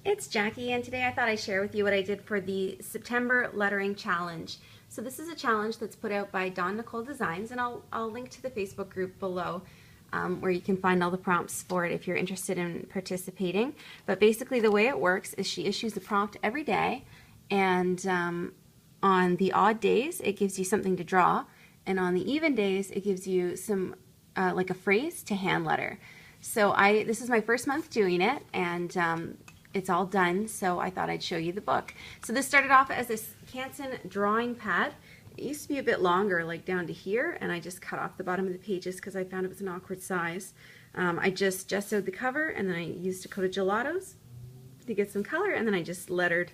It's Jackie, and today I thought I'd share with you what I did for the September Lettering Challenge. So this is a challenge that's put out by Dawn Nicole Designs, and I'll link to the Facebook group below where you can find all the prompts for it if you're interested in participating. But basically the way it works is she issues a prompt every day, and on the odd days it gives you something to draw, and on the even days it gives you some like a phrase to hand letter. So this is my first month doing it, and it's all done, so I thought I'd show you the book. So this started off as this Canson drawing pad. It used to be a bit longer, like down to here, and I just cut off the bottom of the pages because I found it was an awkward size. I just gessoed the cover, and then I used a coat of gelatos to get some color, and then I just lettered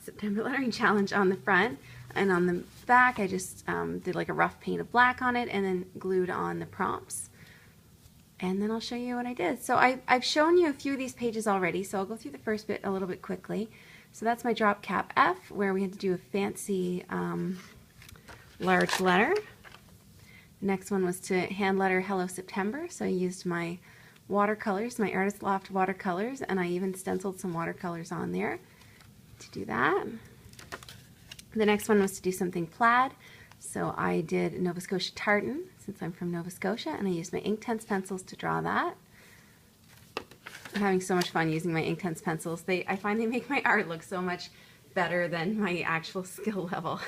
September Lettering Challenge on the front. And on the back, I just did like a rough paint of black on it and then glued on the prompts. And then I'll show you what I did. So I've shown you a few of these pages already, so I'll go through the first bit a little bit quickly. So that's my drop cap F, where we had to do a fancy large letter. The next one was to hand letter Hello September, so I used my watercolors, my Artist Loft watercolors, and I even stenciled some watercolors on there to do that. The next one was to do something plaid. So I did Nova Scotia tartan, since I'm from Nova Scotia, and I used my Inktense pencils to draw that. I'm having so much fun using my Inktense pencils. I find they make my art look so much better than my actual skill level.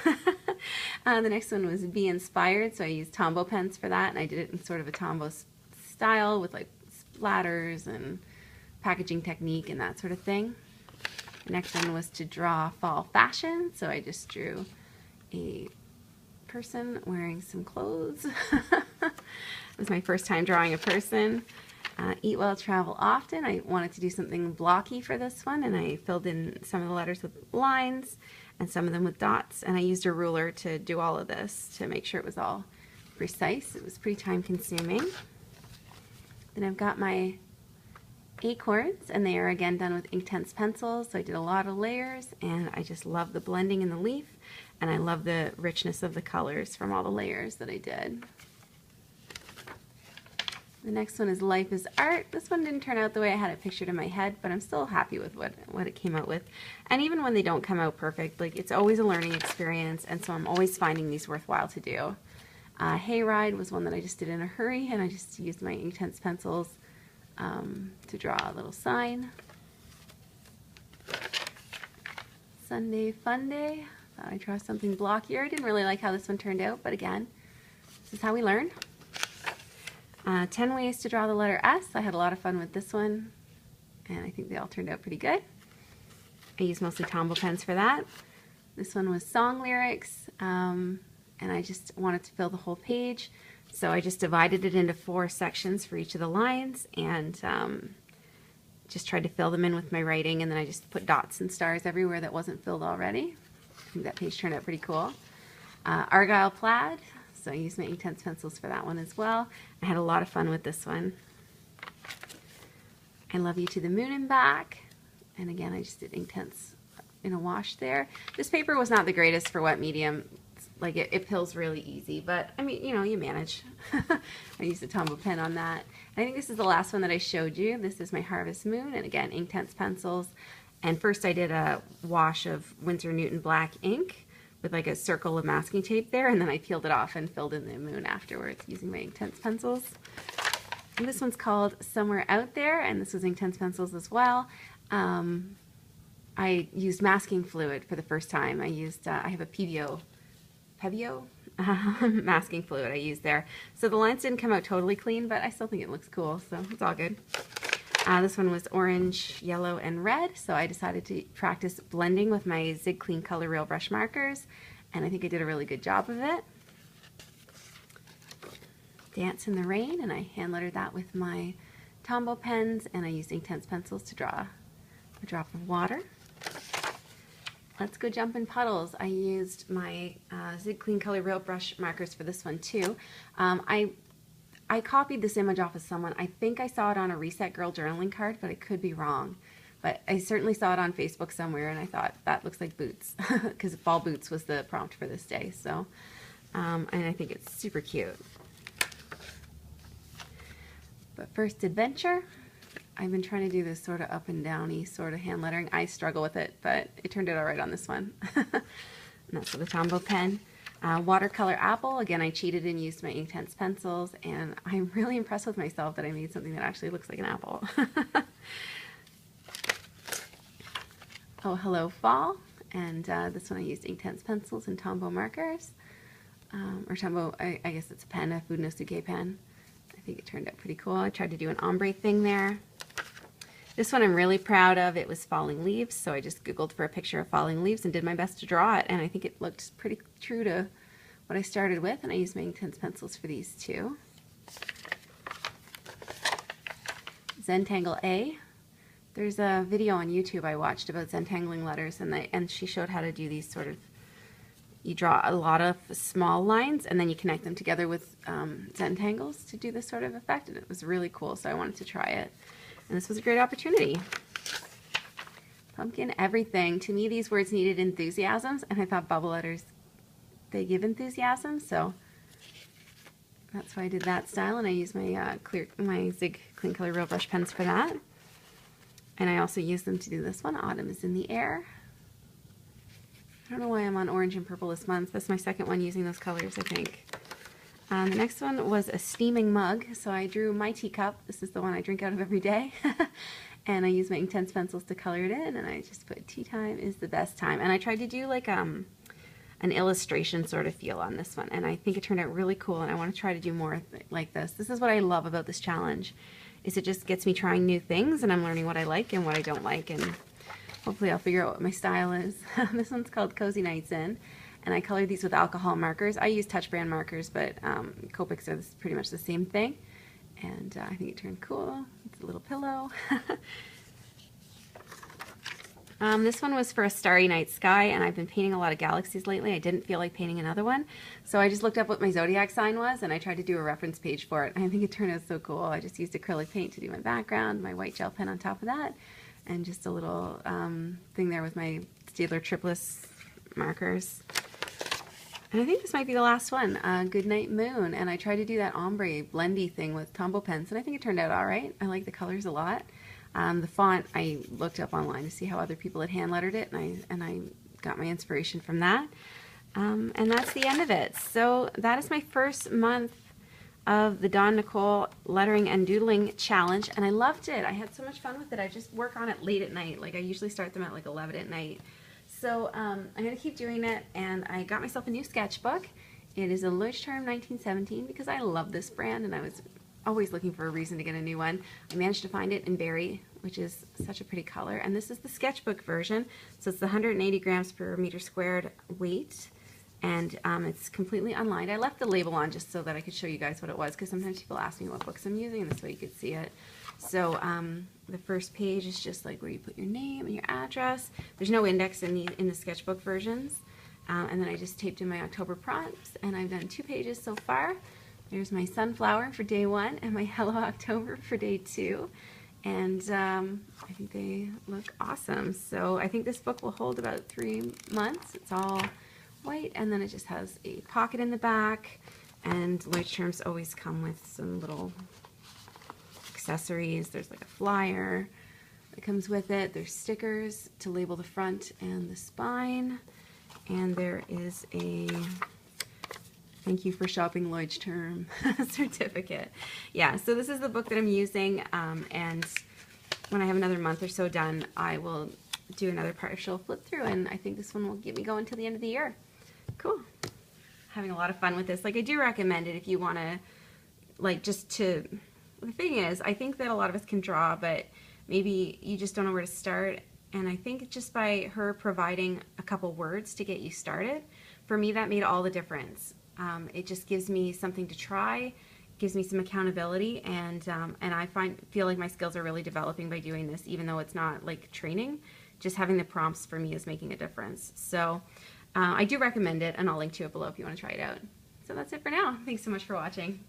The next one was Be Inspired, so I used Tombow pens for that, and I did it in sort of a Tombow style with like splatters and packaging technique and that sort of thing. The next one was to draw fall fashion, so I just drew a person wearing some clothes. It was my first time drawing a person. Eat well, travel often. I wanted to do something blocky for this one, and I filled in some of the letters with lines and some of them with dots, and I used a ruler to do all of this to make sure it was all precise. It was pretty time consuming. Then I've got my acorns, and they are again done with Inktense pencils, so I did a lot of layers, and I just love the blending in the leaf, and I love the richness of the colors from all the layers that I did. The next one is Life is Art. This one didn't turn out the way I had it pictured in my head, but I'm still happy with what it came out with. And even when they don't come out perfect, like, it's always a learning experience, and so I'm always finding these worthwhile to do. Hayride was one that I just did in a hurry, and I just used my Inktense pencils to draw a little sign. Sunday Fun Day. Thought I'd draw something blockier. I didn't really like how this one turned out, but again, this is how we learn. 10 ways to draw the letter S. I had a lot of fun with this one, and I think they all turned out pretty good. I used mostly Tombow pens for that. This one was song lyrics, and I just wanted to fill the whole page, so I just divided it into 4 sections for each of the lines, and just tried to fill them in with my writing, and then I just put dots and stars everywhere that wasn't filled already. I think that page turned out pretty cool. Argyle Plaid, so I used my Inktense pencils for that one as well. I had a lot of fun with this one. I Love You to the Moon and Back, and again I just did Inktense in a wash there. This paper was not the greatest for wet medium. Like, it pills really easy, but I mean, you know, you manage. I used a Tombow pen on that. I think this is the last one that I showed you. This is my Harvest Moon, and again, Inktense pencils. And first I did a wash of Winsor Newton black ink with like a circle of masking tape there, and then I peeled it off and filled in the moon afterwards using my Inktense pencils. And this one's called Somewhere Out There, and this was Inktense pencils as well. I used masking fluid for the first time. I used, I have a Pebeo masking fluid I used there. So the lines didn't come out totally clean, but I still think it looks cool, so it's all good. This one was orange, yellow, and red, so I decided to practice blending with my Zig Clean Color Real brush markers, and I think I did a really good job of it. Dance in the Rain, and I hand lettered that with my Tombow pens, and I used Inktense pencils to draw a drop of water. Let's Go Jump in Puddles. I used my Zig Clean Color Real brush markers for this one too. I copied this image off of someone. I think I saw it on a Reset Girl journaling card, but I could be wrong. But I certainly saw it on Facebook somewhere, and I thought, that looks like boots, because fall boots was the prompt for this day. So, and I think it's super cute. But first, Adventure. I've been trying to do this sort of up and downy sort of hand lettering. I struggle with it, but it turned out all right on this one. And that's with the Tombow pen. Watercolor apple. Again, I cheated and used my Inktense pencils, and I'm really impressed with myself that I made something that actually looks like an apple. Oh, hello fall. And this one I used Inktense pencils and Tombow markers. Or Tombow, I guess it's a pen, a Funosuke pen. I think it turned out pretty cool. I tried to do an ombre thing there. This one I'm really proud of. It was falling leaves, so I just Googled for a picture of falling leaves and did my best to draw it, and I think it looked pretty true to what I started with, and I used my Inktense pencils for these too. Zentangle A. There's a video on YouTube I watched about Zentangling letters, and she showed how to do these sort of, you draw a lot of small lines and then you connect them together with Zentangles to do this sort of effect, and it was really cool, so I wanted to try it. And this was a great opportunity. Pumpkin everything. To me, these words needed enthusiasms, and I thought bubble letters, they give enthusiasm, so that's why I did that style, and I used my Zig Clean Color Real Brush pens for that. And I also used them to do this one, Autumn is in the Air. I don't know why I'm on orange and purple this month. That's my second one using those colors, I think. The next one was a steaming mug, so I drew my teacup. This is the one I drink out of every day. And I used my Inktense pencils to color it in, and I just put tea time is the best time. And I tried to do like an illustration sort of feel on this one, and I think it turned out really cool, and I want to try to do more like this. This is what I love about this challenge, is it just gets me trying new things, and I'm learning what I like and what I don't like, and hopefully I'll figure out what my style is. This one's called Cozy Nights In. And I colored these with alcohol markers. I use Touch Brand markers, but Copics are pretty much the same thing. And I think it turned cool. It's a little pillow. This one was for a starry night sky, and I've been painting a lot of galaxies lately. I didn't feel like painting another one. So I just looked up what my zodiac sign was, and I tried to do a reference page for it. I think it turned out so cool. I just used acrylic paint to do my background, my white gel pen on top of that, and just a little thing there with my Staedtler Triplus markers. And I think this might be the last one, Goodnight Moon, and I tried to do that ombre blendy thing with Tombow pens, and I think it turned out all right. I like the colors a lot. The font, I looked up online to see how other people had hand lettered it, and I got my inspiration from that. And that's the end of it. So that is my first month of the Dawn Nicole Lettering and Doodling Challenge, and I loved it. I had so much fun with it. I just work on it late at night. Like I usually start them at like 11 at night. So I'm going to keep doing it, and I got myself a new sketchbook. It is a Leuchtturm 1917 because I love this brand, and I was always looking for a reason to get a new one. I managed to find it in Berry, which is such a pretty color, and this is the sketchbook version. So it's the 180 grams per meter squared weight, and it's completely unlined. I left the label on just so that I could show you guys what it was, because sometimes people ask me what books I'm using, and this way you could see it. So the first page is just like where you put your name and your address. There's no index in the sketchbook versions. And then I just taped in my October prompts, and I've done 2 pages so far. There's my sunflower for day 1 and my Hello October for day 2. And I think they look awesome. So I think this book will hold about 3 months. It's all white, and then it just has a pocket in the back. And Leuchtturms always come with some little accessories. There's like a flyer that comes with it. There's stickers to label the front and the spine. And there is a thank you for shopping Leuchtturm certificate. Yeah, so this is the book that I'm using, and when I have another month or so done, I will do another partial flip through, and I think this one will get me going till the end of the year. Cool. Having a lot of fun with this. Like, I do recommend it if you want to, like, just to, the thing is, I think that a lot of us can draw, but maybe you just don't know where to start. And I think just by her providing a couple words to get you started, for me that made all the difference. It just gives me something to try, gives me some accountability, and I feel like my skills are really developing by doing this, even though it's not like training. Just having the prompts for me is making a difference. So I do recommend it, and I'll link to it below if you want to try it out. So that's it for now. Thanks so much for watching.